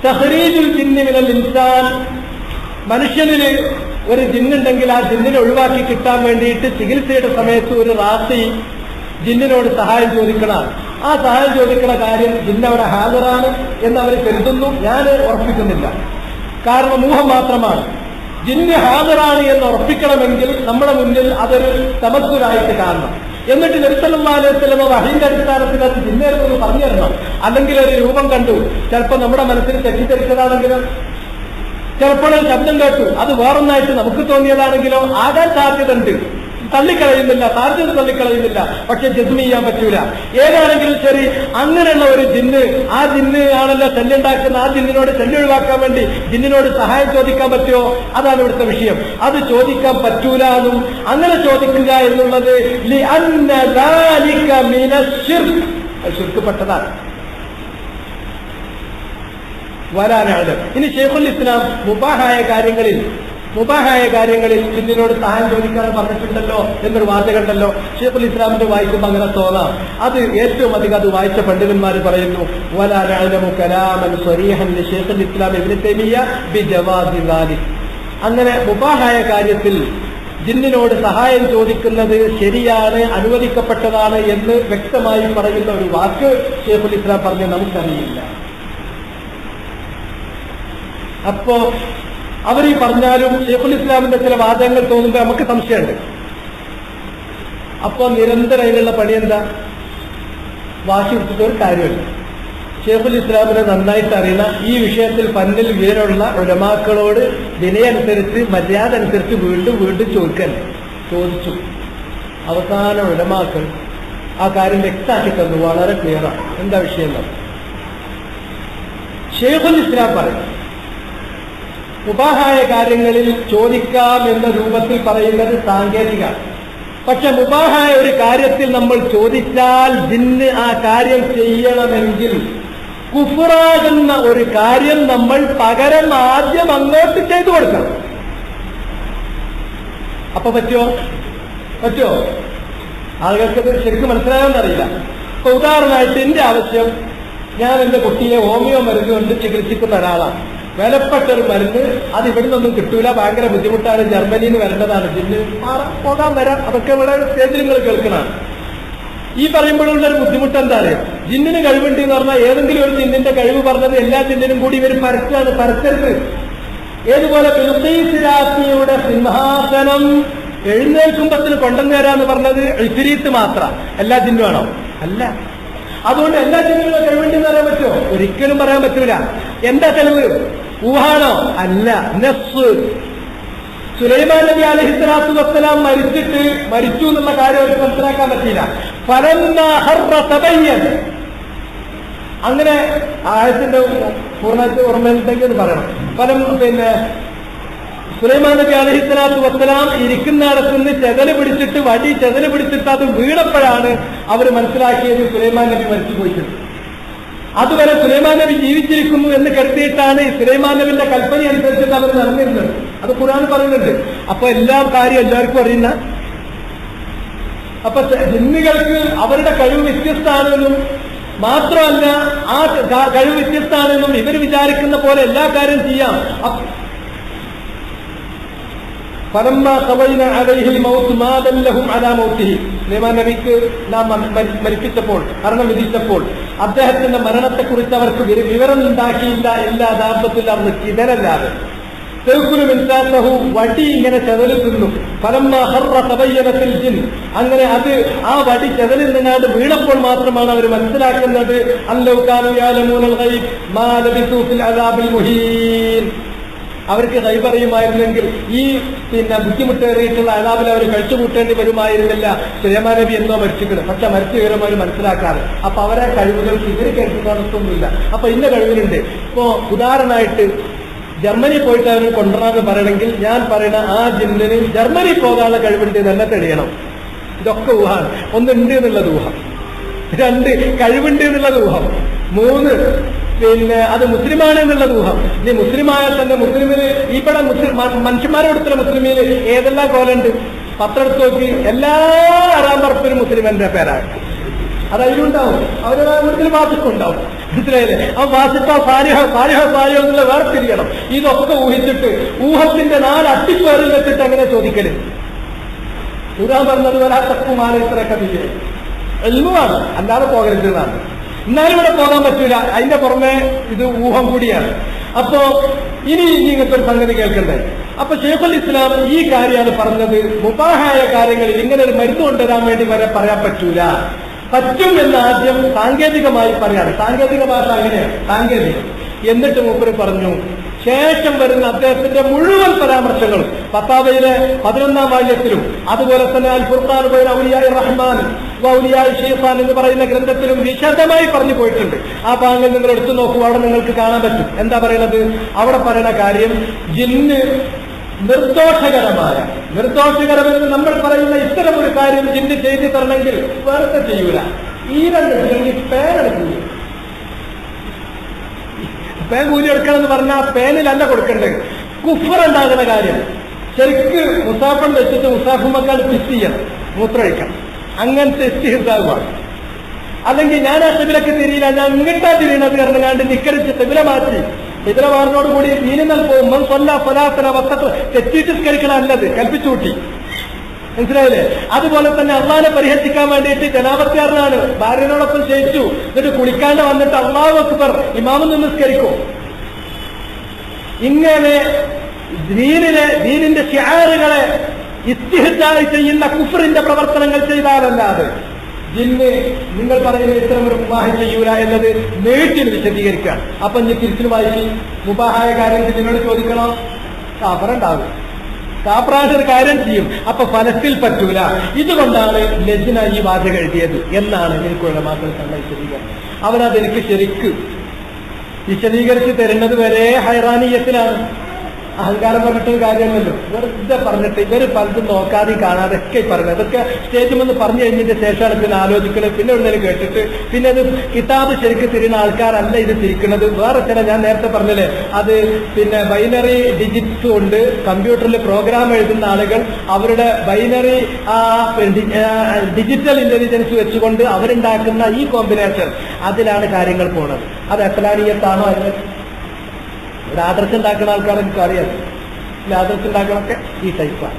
തഖ്രീജുൽ ജിന്നി മിനൽ ഇൻസാൻ, മനുഷ്യനിൽ ഒരു ജിന്നുണ്ടെങ്കിൽ ആ ജിന്നിനെ ഒഴിവാക്കി കിട്ടാൻ വേണ്ടിയിട്ട് ചികിത്സയുടെ സമയത്ത് ഒരു റാസി ജിന്നിനോട് സഹായം ചോദിക്കണം. ആ സഹായം ചോദിക്കുന്ന കാര്യം ജിന്നവിടെ ഹാജറാണ് എന്ന് അവർ കരുതുന്നു. ഞാൻ ഉറപ്പിക്കുന്നില്ല, കാരണം ഊഹം മാത്രമാണ്. ജിന്ന് ഹാജറാണ് എന്ന് ഉറപ്പിക്കണമെങ്കിൽ നമ്മുടെ മുന്നിൽ അതൊരു തമസ്സുലായിട്ട് കാണണം. എന്നിട്ട് നബി സല്ലല്ലാഹു അലൈഹി വസല്ലം വഹീന്റെ അടിസ്ഥാനത്തിൽ അത് ജിന്നേർന്ന് പറഞ്ഞു തരണം. അല്ലെങ്കിൽ ഒരു രൂപം കണ്ടു, ചിലപ്പോൾ നമ്മുടെ മനസ്സിൽ തെറ്റിദ്ധരിച്ചതാണെങ്കിലോ, ചിലപ്പോൾ ശബ്ദം കേട്ടു അത് വേറൊന്നായിട്ട് നമുക്ക് തോന്നിയതാണെങ്കിലോ ആകാൻ സാധ്യതയുണ്ട്. തള്ളിക്കളയുന്നില്ല, സാധ്യത തള്ളിക്കളയുന്നില്ല, പക്ഷെ ജസ്മ ചെയ്യാൻ പറ്റൂല. ഏതാണെങ്കിലും ശരി, അങ്ങനെയുള്ള ഒരു ജിന്ന്, ആ ജിന്ന് ആണല്ലോ ശല്യുണ്ടാക്കുന്ന, ആ ജിന്നിനോട് ശല്യം ഒഴിവാക്കാൻ വേണ്ടി ജിന്നിനോട് സഹായം ചോദിക്കാൻ പറ്റുമോ? അതാണ് ഇവിടുത്തെ വിഷയം. അത് ചോദിക്കാൻ പറ്റൂല എന്നും, അങ്ങനെ ചോദിക്കുക എന്നുള്ളത് ശിർക്ക്പ്പെട്ടതാണ്, വരാനാണ്. ഇനി ശൈഖുൽ ഇസ്ലാം മുബാഹായ കാര്യങ്ങളിൽ ജിന്നിനോട് സഹായം ചോദിക്കാൻ പറഞ്ഞിട്ടുണ്ടല്ലോ എന്നൊരു വാചകമുണ്ടല്ലോ. ശൈഖുൽ ഇസ്ലാമിന്റെ വായിക്കുമ്പോൾ അങ്ങനെ തോന്നാം. അത് ഏറ്റവും അധികം അത് വായിച്ച പണ്ഡിതന്മാർ പറയുന്നു, വലാ നഅലമു കലാമൻ സ്വരീഹൻ ലിശൈഖുൽ ഇസ്ലാം ഇബ്നു തൈമിയ്യ ബിജവാസി ദാലിക്. അങ്ങനെ മുബാഹായ കാര്യത്തിൽ ജിന്നിനോട് സഹായം ചോദിക്കുന്നത് ശരിയാണ്, അനുവദിക്കപ്പെട്ടതാണ് എന്ന് വ്യക്തമായി പറയുന്ന ഒരു വാക്ക് ശൈഖുൽ ഇസ്ലാം പറഞ്ഞ് നമുക്കറിയില്ല. അപ്പോ അവർ ഈ പറഞ്ഞാലും ശൈഖുൽ ഇസ്ലാമിന്റെ ചില വാദങ്ങൾ തോന്നുമ്പോൾ നമുക്ക് സംശയമുണ്ട്. അപ്പോ നിരന്തരം അതിനുള്ള പണി എന്താ? വാശി എടുത്തിട്ട് ഒരു കാര്യമില്ല. ശൈഖുൽ ഇസ്ലാമിനെ നന്നായിട്ട് അറിയുന്ന, ഈ വിഷയത്തിൽ പന്നിൽ വിവരമുള്ള ഉലമാക്കളോട് വിനയനുസരിച്ച്, മര്യാദ അനുസരിച്ച് വീണ്ടും ചോദിച്ചു. അവസാന ഉലമാക്കൾ ആ കാര്യം വ്യക്തമാക്കി തന്നു, വളരെ ക്ലിയറാണ്. എന്താ വിഷയം? ശൈഖുൽ ഇസ്ലാം പറയും, മുബാഹായ കാര്യങ്ങളിൽ ചോദിക്കാം എന്ന രൂപത്തിൽ പറയുന്നത് സാങ്കേതിക. പക്ഷെ മുബാഹായ ഒരു കാര്യത്തിൽ നമ്മൾ ചോദിച്ചാൽ ജിന്ന് ആ കാര്യം ചെയ്യണമെങ്കിൽ കുഫറാകുന്ന ഒരു കാര്യം നമ്മൾ പകരം ആദ്യം അങ്ങോട്ട് ചെയ്തു കൊടുക്കണം. അപ്പൊ പറ്റുമോ? ആളുകൾക്ക് ശരിക്കും മനസ്സിലാകാമെന്നറിയില്ല. ഇപ്പൊ ഉദാഹരണമായിട്ട് എന്റെ ആവശ്യം, ഞാൻ എന്റെ കുട്ടിയെ ഹോമിയോ മരുന്ന് കൊണ്ട് ചികിത്സിക്കുന്ന ഒരാളാണ്. വിലപ്പെട്ട ഒരു മരുന്ന്, അത് ഇവിടെ നിന്നൊന്നും കിട്ടൂല, ഭയങ്കര ബുദ്ധിമുട്ടാണ്, ജർമ്മനിയിൽ നിന്ന് വരേണ്ടതാണ്. ജിന്ന് പോകാൻ വരാം, അതൊക്കെ ഇവിടെ സ്റ്റേജിൽ നിങ്ങൾ കേൾക്കണം. ഈ പറയുമ്പോഴുള്ളൊരു ബുദ്ധിമുട്ട് എന്താ അറിയാം? ജിന്നിന് കഴിവുണ്ട് എന്ന് പറഞ്ഞാൽ ഏതെങ്കിലും ഒരു ജിന്നിന്റെ കഴിവ് പറഞ്ഞത് എല്ലാ ജിന്നിനും കൂടി ഇവർ പരസ്യരുത്. ഏതുപോലെ ബിൽഖീസിന്റെ സിംഹാസനം എഴുന്നേൽക്കുമ്പത്തിന് കൊണ്ടുവന്നു തരാന്ന് പറഞ്ഞത് ഇഫ്രീത്ത് മാത്രം, എല്ലാ ജിന്നുമാണോ? അല്ല. അതുകൊണ്ട് എല്ലാ ജിന്നുകളും കഴിവുണ്ടെന്ന് പറയാൻ പറ്റുമോ? ഒരിക്കലും പറയാൻ പറ്റൂല. എന്താ തെളിവ്? ഊഹാണോ? അല്ല, നഫ്സ്. സുലൈമാൻ നബി അലൈഹിസ്സലാത്തു വസ്സലാം മരിച്ചു എന്നുള്ള കാര്യം അവർക്ക് മനസ്സിലാക്കാൻ പറ്റിയില്ല. അങ്ങനെ ആയത്തിന്റെ പൂർണ്ണത്തിൽ ഓർമ്മയുണ്ടെങ്കിൽ എന്ന് പറയണം. സുലൈമാൻ നബി അലൈഹിസ്സലാത്തു വസ്സലാം ഇരിക്കുന്നിടത്തുനിന്ന് ചെതല് പിടിച്ചിട്ട് അത് വീണപ്പോഴാണ് അവർ മനസ്സിലാക്കിയത് സുലൈമാൻ നബി മരിച്ചു പോയിട്ടുണ്ട്. അതുവരെ സുലൈമാൻ നബി ജീവിച്ചിരിക്കുന്നു എന്ന് കരുതിയിട്ടാണ് സുലൈമാൻ നബിന്റെ കൽപ്പന അനുസരിച്ചിട്ട് അവർ നടന്നിരുന്നത്. അത് ഖുർആൻ പറയുന്നുണ്ട്. അപ്പൊ കാര്യം എല്ലാവർക്കും അറിയുന്ന, അപ്പൊ ജിന്നുകൾക്ക് അവരുടെ കഴിവ് വ്യത്യസ്തമാണെന്നും മാത്രമല്ല, ആ കഴിവ് വ്യത്യസ്തമാണെന്നും ഇവർ വിചാരിക്കുന്ന പോലെ എല്ലാ കാര്യം ചെയ്യാം. സുലൈമാൻ നബിക്ക് നാം മരിപ്പിച്ചപ്പോൾ, മരണം വിധിച്ചപ്പോൾ അദ്ദേഹത്തിന്റെ മരണത്തെക്കുറിച്ച് അവർക്ക് വിവരം ഉണ്ടാക്കിയില്ല. എല്ലാ ദാമ്പത്തിൽ അവർ കിതരല്ലാതെ വടി ഇങ്ങനെ ചെതല് തിന്നു. അങ്ങനെ അത് ആ വടി ചെതലിൽ നിന്നാണ്ട് വീണപ്പോൾ മാത്രമാണ് അവർ മനസ്സിലാക്കുന്നത് അവർക്ക് കൈപറയുമായിരുന്നെങ്കിൽ ഈ ബുദ്ധിമുട്ടേറിയിട്ടുള്ള അലാബിൽ അവർ കഴിച്ചുകൂട്ടേണ്ടി വരുമായിരുന്നില്ല. സുലൈമാൻ നബി എന്നോ മരിച്ചിട്ടുണ്ട്, പക്ഷെ മരിച്ചു വീരം അവർ മനസ്സിലാക്കാതെ. അപ്പൊ അവരെ കഴിവുകൾക്ക് ഇവർ കേൾക്കുന്നതൊന്നുമില്ല. അപ്പൊ ഇന്ന കഴിവിലുണ്ട്. ഇപ്പോ ഉദാഹരണമായിട്ട് ജർമ്മനി പോയിട്ട് അവർ കൊണ്ടുവരാമെന്ന് പറയണമെങ്കിൽ ഞാൻ പറയുന്ന ആ ജിന്നിന് ജർമ്മനി പോകാനുള്ള കഴിവുണ്ട് തന്നെ തെളിയണം. ഇതൊക്കെ ഊഹാണ്. ഒന്നുണ്ട് എന്നുള്ളത് ഊഹം, 2 കഴിവുണ്ട് എന്നുള്ളത് ഊഹം, 3 അത് മുസ്ലിമാണ് എന്നുള്ളത് ഊഹം. ഇനി മുസ്ലിമായാൽ തന്നെ മുസ്ലിമിന് ഇവിടെ മനുഷ്യന്മാരോടുത്തുള്ള മുസ്ലിമിന് ഏതെല്ലാം കോലുണ്ട്? പത്രം എടുത്ത് നോക്കി, എല്ലാ അറാമ്പറപ്പിനും മുസ്ലിമിന്റെ പേരാണ്. അത് അതിലുണ്ടാവും, അവരുടെ വീട്ടിൽ വാസിക്കുണ്ടാവും. മനസ്സിലായില്ലേ? ആ വാസിക്കോ സാരിഹോ എന്നുള്ള വേർതിരിയണം. ഇതൊക്കെ ഊഹിച്ചിട്ട് ഊഹത്തിന്റെ 4 അട്ടിപ്പേറിൽ വെച്ചിട്ട് അങ്ങനെ ചോദിക്കല്. ഖുർആൻ പറഞ്ഞതുപോലെ ആ തക്കുമാല ഇത്രയൊക്കെ വിജയ എൽമുവാണ്, അല്ലാതെ പോകരുതെന്നാണ്. എന്നാലും ഇവിടെ പോകാൻ പറ്റൂല. അതിന്റെ പുറമെ ഇത് ഊഹം കൂടിയാണ്. അപ്പോ ഇനി നിങ്ങൾക്ക് ഒരു സംഗതി കേൾക്കണ്ടേ? അപ്പൊ ശൈഖുൽ ഇസ്ലാം ഈ കാര്യമാണ് പറഞ്ഞത്. മുബാഹായ കാര്യങ്ങളിൽ ഇങ്ങനെ ഒരു മരുന്ന് കൊണ്ടുവരാൻ വേണ്ടി വരെ പറയാൻ പറ്റൂല. പറ്റും എന്ന് ആദ്യം സാങ്കേതികമായി പറയാണ്. സാങ്കേതിക ഭാഷ അങ്ങനെയാണ്, സാങ്കേതികം. എന്നിട്ട് മൂപ്പര് പറഞ്ഞു, ശേഷം വരുന്ന അദ്ദേഹത്തിന്റെ മുഴുവൻ പരാമർശങ്ങളും ഫത്താവയിലെ 11ാം വാല്യത്തിലും അതുപോലെ തന്നെ അൽ ഫുർഖാൻ ബൈന ഔലിയാഇ റഹ്മാൻ വ ഔലിയാഇ ശൈത്താൻ എന്ന് പറയുന്ന ഗ്രന്ഥത്തിലും വിശദമായി പറഞ്ഞു പോയിട്ടുണ്ട്. ആ ഭാഗങ്ങൾ നിങ്ങൾ എടുത്തു നോക്കൂ, അവിടെ നിങ്ങൾക്ക് കാണാൻ പറ്റും. എന്താ പറയുന്നത്? അവിടെ പറയുന്ന കാര്യം ജിന്ന് നിർദോഷകരമെന്ന് നമ്മൾ പറയുന്ന ഇത്തരം ഒരു കാര്യം ജിന്ന് ചെയ്തു തരണമെങ്കിൽ വെറുതെ ചെയ്യൂല. ഈ 2 പേരെടുക്കില്ല. പേൻ കൂലി എടുക്കണമെന്ന് പറഞ്ഞാൽ പേനിലല്ല കൊടുക്കേണ്ടത്. കുഫർ ഉണ്ടാകുന്ന കാര്യം ശരിക്ക് മുസാഫൻ വെച്ചിട്ട് മുസാഫുമക്കാൾ പിസ് ചെയ്യണം, മൂത്രമൊഴിക്കണം. അങ്ങനത്തെ ഇസ്തിഹ്സാബാണ്. അല്ലെങ്കിൽ ഞാൻ ആ തെബിലക്ക് തിരിയില്ല, ഞാൻ ഇങ്ങട്ടാ തിരിയണത് പറഞ്ഞാണ്ട് നിക്കരിച്ച് തെബില മാറ്റി ഇതിലെ വാറിനോടുകൂടി നീനിന്നൽ പോകുമ്പോൾ സ്വലാസന വസ്ത്ര തെറ്റിട്ട് സ്കരിക്കണം അല്ലത് കൽപ്പിച്ചുകൂട്ടി. മനസ്സിലായില്ലേ? അതുപോലെ തന്നെ അള്ളാഹിനെ പരിഹസിക്കാൻ വേണ്ടിയിട്ട് ജനാപത്യാറിനാണ് ഭാര്യനോടൊപ്പം ശയിച്ചു. എന്നിട്ട് കുളിക്കാണ്ട് വന്നിട്ട് അള്ളാഹു അക്ബർ ഇമാമും നിസ്കരിക്കും. ഇങ്ങനെ ദീനിന്റെ ശിആറുകളെ ഇസ്തിഹ്സാഅ് ചെയ്യുന്ന കുഫറിന്റെ പ്രവർത്തനങ്ങൾ ചെയ്താലല്ലാതെ ജിന്ന് നിങ്ങൾ പറയുന്ന ഇത്തരം ഒരു മുബാഹ് ചെയ്യൂല എന്നത് നേട്ടിൽ വിശദീകരിക്കുക. അപ്പൊ ഇനി തിരിച്ചു വായിച്ച് മുബാഹായ കാര്യം ജിന്നിനോട് ചോദിക്കണോ? കാഫറുണ്ടാകും. കാഫറായിട്ട് ഒരു കാര്യം ചെയ്യും, അപ്പൊ ഫലത്തിൽ പറ്റൂല. ഇതുകൊണ്ടാണ് ലജ്ന ഈ വാചകം എഴുതിയത് എന്നാണ് എനിക്ക് ഉലമാക്കൾ തന്ന വിശദീകരണം. അവനതെനിക്ക് ശരിക്ക് വിശദീകരിച്ച് തരുന്നത് വരെ ഹൈറാനീയത്തിലാണ്. അഹങ്കാരം പറഞ്ഞിട്ടൊരു കാര്യമല്ലല്ലോ, വെറുതെ പറഞ്ഞിട്ട് ഇവര് പലതും നോക്കാതെയും കാണാതൊക്കെ പറഞ്ഞത്. അതൊക്കെ സ്റ്റേജിൽ വന്ന് പറഞ്ഞു കഴിഞ്ഞതിന്റെ ശേഷമാണ് പിന്നെ ആലോചിക്കുന്നത്. പിന്നെ ഒരു നേരം കേട്ടിട്ട് പിന്നെ അത് കിതാബ് ശരിക്കും തിരിയുന്ന ആൾക്കാരല്ല ഇത് തിരിക്കുന്നത്. വേറെ ചില ഞാൻ നേരത്തെ പറഞ്ഞല്ലേ, അത് പിന്നെ ബൈനറി ഡിജിറ്റ്സ് കൊണ്ട് കമ്പ്യൂട്ടറിൽ പ്രോഗ്രാം എഴുതുന്ന ആളുകൾ അവരുടെ ബൈനറി ഡിജിറ്റൽ ഇന്റലിജൻസ് വെച്ചുകൊണ്ട് അവരുണ്ടാക്കുന്ന ഈ കോമ്പിനേഷൻ, അതിലാണ് കാര്യങ്ങൾ പോണത്. അത് അഖ്ലാനിയത്താണോ അല്ല? ഇവിടെ ആദർശം ഉണ്ടാക്കുന്ന ആൾക്കാർ എനിക്കറിയാം. ആദർശം ഉണ്ടാക്കണൊക്കെ ഈ ടൈപ്പാണ്.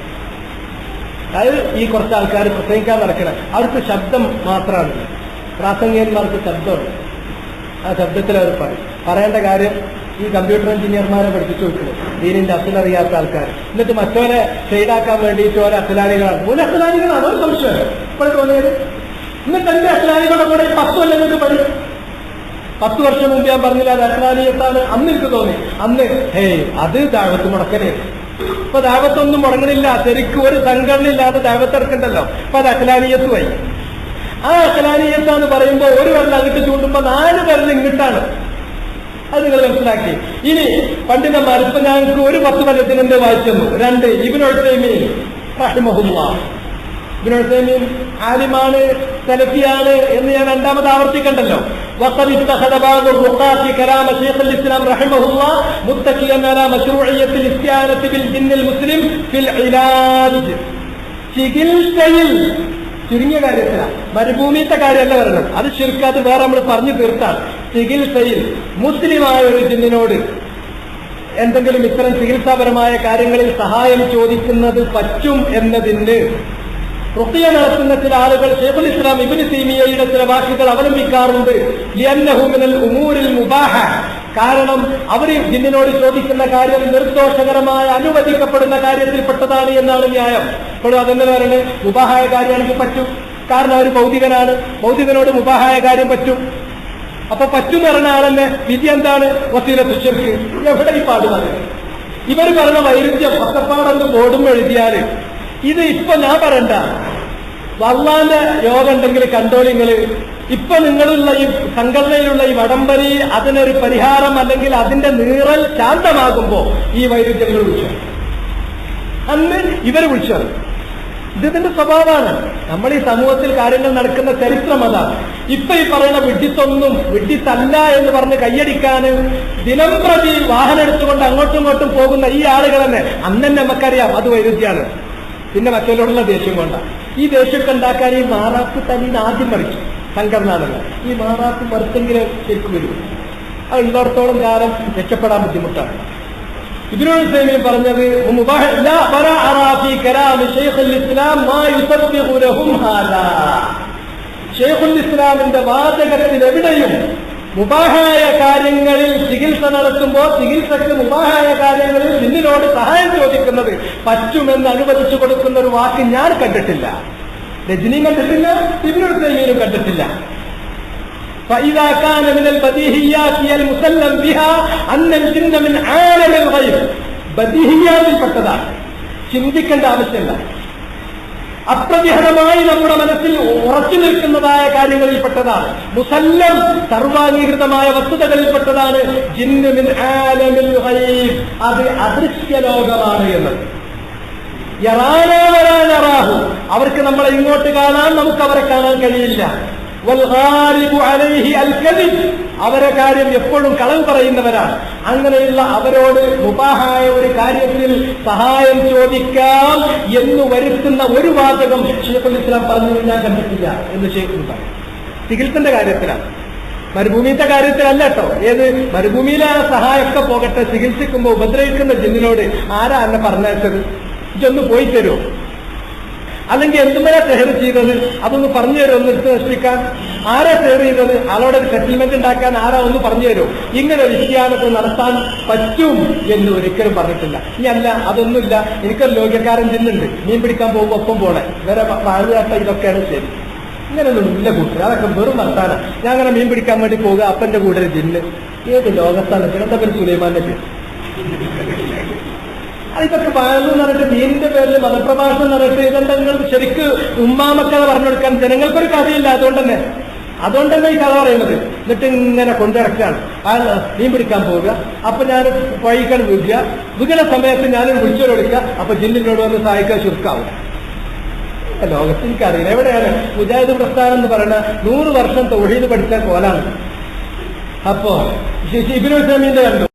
അതായത് ഈ കുറച്ച് ആൾക്കാർ പ്രസംഗിക്കാൻ നടക്കണം, അവർക്ക് ശബ്ദം മാത്രമാണ്. പ്രാസംഗികന്മാർക്ക് ശബ്ദമുണ്ട്. ആ ശബ്ദത്തിൽ അവർ പറയേണ്ട കാര്യം ഈ കമ്പ്യൂട്ടർ എഞ്ചിനീയർമാരെ പഠിപ്പിച്ചു വെക്കുന്നത് ദീനിന്റെ അസലറിയാത്ത ആൾക്കാർ. എന്നിട്ട് മറ്റവരെ ഷെയ്ഡാക്കാൻ വേണ്ടിയിട്ട് ഓരോ അസലാനികളാണ്. ഒരു അസലാനികളാണ് ഒരു സംശയം ഇപ്പോൾ തോന്നിയത്. എന്നിട്ട് എന്റെ അസലാനികളുടെ കൂടെ 10 കൊല്ലം നിങ്ങൾക്ക് പഠിക്കും. 10 വർഷം മുമ്പ് ഞാൻ പറഞ്ഞില്ല അത് അഖ്ലാനിയത്താണ്. അന്ന് എനിക്ക് തോന്നി, അന്ന് അത് ദഅവത്ത് മുടക്കലേ. ഇപ്പൊ ദഅവത്തൊന്നും മുടങ്ങണില്ല, ശരിക്കും ഒരു സംഘടന ഇല്ലാതെ ദഅവത്ത് ഇറക്കണ്ടല്ലോ. അപ്പൊ അത് അഖ്ലാനിയത്തുമായി. ആ അഖ്ലാനിയത്താന്ന് പറയുമ്പോൾ ഒരു വെള്ളം അങ്ങോട്ട് ചൂണ്ടുമ്പോ 4 വെള്ളം ഇങ്ങോട്ടാണ്. അത് നിങ്ങൾ മനസ്സിലാക്കി. ഇനി പണ്ഡിതന്മാർ ഇപ്പൊ ഞങ്ങൾക്ക് ഒരു 10 കൊല്ലത്തിനെന്ത് വായിച്ചു? 2 ഇബ്നു ഉസൈമീൻ റഹിമഹുല്ലാഹ്. ഇബ്നു ഉസൈമീൻ ആലിമാണ്, സലഫിയാണ് എന്ന് ഞാൻ 2ാമത് ആവർത്തിക്കണ്ടല്ലോ. وقد اتخذ بعض الرقاة كلام شيخ الإسلام رحمه الله متكئا على مشروعية الاستعانة بالجن المسلم في العلاج. ചികിത്സയിൽ ചുരുങ്ങിയ കാര്യത്തിലാണ്, മരുഭൂമിത്തെ കാര്യമല്ല വരണം. അത് ശരിക്കും അത് വേറെ നമ്മൾ പറഞ്ഞു തീർത്താണ്. ചികിത്സയിൽ മുസ്ലിമായ ഒരു ജിന്നിനോട് എന്തെങ്കിലും ഇത്തരം ചികിത്സാപരമായ കാര്യങ്ങളിൽ സഹായം ചോദിക്കുന്നത് പറ്റും എന്നതിന് റുഖിയ നടത്തുന്ന ചില ആളുകൾ ശൈഖുൽ ഇസ്ലാം ഇബ്നു തൈമിയ്യയുടെ ചില വാക്കുകൾ അവലംബിക്കാറുണ്ട്. ലിഅന്നഹു മിനൽ ഉമൂരിൽ മുബാഹ, കാരണം അവർ ജിന്നിനോട് ചോദിക്കുന്ന കാര്യം നിർദോഷകരമായ അനുവദിക്കപ്പെടുന്ന കാര്യത്തിൽപ്പെട്ടതാണ് എന്നാണ് ന്യായം. ഇപ്പോഴും അതെന്താ പറയുന്നത്? മുബാഹായ കാര്യമാണെങ്കിൽ പറ്റും, കാരണം അവർ ഭൗതികനാണ്, ഭൗതികനോട് മുബാഹായ കാര്യം പറ്റും. അപ്പൊ പറ്റും എന്ന് പറഞ്ഞ ആളെന്നെ വിധി എന്താണ്? വസീലത്തു ശിർക്ക്. എവിടെ ഈ പാടുന്നത്? ഇവർ പറഞ്ഞ വൈരുദ്ധ്യം ഒറ്റപ്പാടെന്ന് ബോർഡും എഴുതിയാല് ഇത് ഇപ്പൊ ഞാൻ പറയണ്ട. അള്ളാന്റെ യോഗം ഉണ്ടെങ്കിൽ കണ്ടോളിങ്ങള്. ഇപ്പൊ നിങ്ങളുള്ള ഈ സംഘടനയിലുള്ള ഈ വടംവലി അതിനൊരു പരിഹാരം അല്ലെങ്കിൽ അതിന്റെ നീറൽ ശാന്തമാകുമ്പോ ഈ വൈരുദ്ധ്യങ്ങൾ വിളിച്ചു. അന്ന് ഇവർ വിളിച്ചത് ഇതിന്റെ സ്വഭാവമാണ്. നമ്മൾ ഈ സമൂഹത്തിൽ കാര്യങ്ങൾ നടക്കുന്ന ചരിത്രം അതാണ്. ഇപ്പൊ ഈ പറയുന്ന വിഡ്ഢിത്തൊന്നും വിഡ്ഢിത്തല്ല എന്ന് പറഞ്ഞ് കയ്യടിക്കാൻ ദിനം പ്രതി വാഹനം എടുത്തുകൊണ്ട് അങ്ങോട്ടും ഇങ്ങോട്ടും പോകുന്ന ഈ ആളുകൾ തന്നെ അന്ന് നമുക്കറിയാം അത് വൈരുദ്ധ്യമാണ്. പിന്നെ മറ്റുള്ളവരുള്ള ദേഷ്യം കൊണ്ടാണ്. ഈ ദേഷ്യമൊക്കെ ഉണ്ടാക്കാൻ ഈ മാറാപ്പ് തലീന്ന് ആദ്യം മറിച്ചു. സംഘടനകളല്ല. ഈ മാറാത്തും മറുത്തെങ്കിലും ശരിക്കും വരും. അത് ഉള്ളിടത്തോളം കാലം രക്ഷപ്പെടാൻ ബുദ്ധിമുട്ടാണ്. ഇബ്നു ഉസൈമീൻ പറഞ്ഞത് ഷെയ്ഖുൽ ഇസ്ലാമിന്റെ വാചകത്തിൽ എവിടെയും മുബാഹായ കാര്യങ്ങളിൽ ചികിത്സ നടത്തുമ്പോൾ ചികിത്സക്ക് മുബാഹായ കാര്യങ്ങളിൽ ജിന്നിനോട് സഹായം ചോദിക്കുന്നത് പറ്റുമെന്ന് അനുവദിച്ചു കൊടുക്കുന്ന ഒരു വാക്ക് ഞാൻ കണ്ടിട്ടില്ല. രജനിയും കണ്ടിട്ടില്ല, ഇബ്നു ഉസൈമീനും കണ്ടിട്ടില്ല. فإذا كان من البديهيات المسلم بها أن الجن من عالم الغيب ബദീഹിയാത്തിൽ പെട്ടതാണ്, ചിന്തിക്കേണ്ട ആവശ്യമില്ല. അപ്രതിഹതമായി നമ്മുടെ മനസ്സിൽ ഉറച്ചു നിൽക്കുന്നതായ കാര്യങ്ങളിൽപ്പെട്ടതാണ്. മുസല്ലം സർവാംഗീകൃതമായ വസ്തുതകളിൽപ്പെട്ടതാണ് ജിന്നു മിൻ ആലമിൽ ഗൈബ്, അത് അദൃശ്യ ലോകമാണ് എന്നത്. യറാനാ വലാ നറാഹു, അവർക്ക് നമ്മളെ ഇങ്ങോട്ട് കാണാൻ നമുക്ക് അവരെ കാണാൻ കഴിയില്ല. വൽഗാലിബു അലൈഹി അൽകദിബ്, അവരെ കാര്യം എപ്പോഴും കളവ് പറയുന്നവരാണ്. അങ്ങനെയുള്ള അവരോട് മുബാഹായ ഒരു കാര്യത്തിൽ സഹായം ചോദിക്കാം എന്ന് വരുത്തുന്ന ഒരു വാചകം ഷെയ്ഖുൽ ഇസ്ലാം പറഞ്ഞു ഞാൻ കണ്ടിട്ടില്ല എന്ന് ഷെയ്ഖ് പറയും. ചികിത്സന്റെ കാര്യത്തിലാണ്, മരുഭൂമിയുടെ കാര്യത്തിലല്ല കേട്ടോ. ഏത് മരുഭൂമിയിലെ സഹായമൊക്കെ പോകട്ടെ, ചികിത്സിക്കുമ്പോൾ ഉപദ്രവിക്കുന്ന ജിന്നിനോട് ആരാ എന്നെ പറഞ്ഞയച്ചത്, ഇതൊന്ന് പോയി തരുമോ, അല്ലെങ്കിൽ എന്തുമല്ല സെഹർ ചെയ്തത് അതൊന്ന് പറഞ്ഞു തരുമോ, ഒന്ന് എടുത്ത് നശിപ്പിക്കാൻ ആരാ സെഹർ ചെയ്തത്, ആളോടെ ഒരു സെറ്റിൽമെന്റ് ഉണ്ടാക്കാൻ ആരാ ഒന്ന് പറഞ്ഞു തരുമോ, ഇങ്ങനെ ഒരു വിഷയാനൊക്കെ നടത്താൻ പറ്റും എന്ന് ഒരിക്കലും പറഞ്ഞിട്ടില്ല. ഇനി അല്ല അതൊന്നുമില്ല, എനിക്കൊരു ലോകക്കാരൻ ജിന്നുണ്ട്, മീൻ പിടിക്കാൻ പോകുമ്പോൾ ഒപ്പം പോണേ, വേറെ വാഴുകാട്ട ഇതൊക്കെയാണ് ശരി, ഇങ്ങനെയൊന്നും ഇല്ല കൂട്ടർ, അതൊക്കെ വെറും വർത്താനം. ഞാൻ അങ്ങനെ മീൻ പിടിക്കാൻ വേണ്ടി പോകുക, അപ്പന്റെ കൂടെ ഒരു ജിന്ന്, ഏത് ലോകത്താണ് എന്താ പേര്, സുലൈമാന്റെ പേര്. ഇതൊക്കെ വാഴെന്ന് പറഞ്ഞിട്ട് മീനിന്റെ പേരിൽ മതപ്രഭാഷണം നടത്തി ഇതെന്തെങ്കിലും ശരിക്ക് ഉമ്മാമക്കളെ പറഞ്ഞു കൊടുക്കാൻ ജനങ്ങൾക്കൊരു കഥയില്ല. അതുകൊണ്ട് തന്നെ ഈ കഥ പറയുന്നത്. എന്നിട്ട് ഇങ്ങനെ കൊണ്ടിറക്കാണ്, മീൻ പിടിക്കാൻ പോവുക, അപ്പൊ ഞാൻ വഴിക്കാണ് വീകുന്ന സമയത്ത് ഞാനൊരു വിളിച്ചോട് വിളിക്കുക, അപ്പൊ ജിന്നിനോട് വന്ന് സഹായിക്കാൻ ചുരുക്കാവും. ലോകത്ത് എനിക്കറിയില്ല എവിടെയാണ് മുജാഹിദ് പ്രസ്ഥാനം എന്ന് പറയുന്ന 100 വർഷം തൗഹീദ് പഠിച്ച കോലാണ്. അപ്പോ ഇബ്നു ഉസൈമീന്റെ കണ്ടു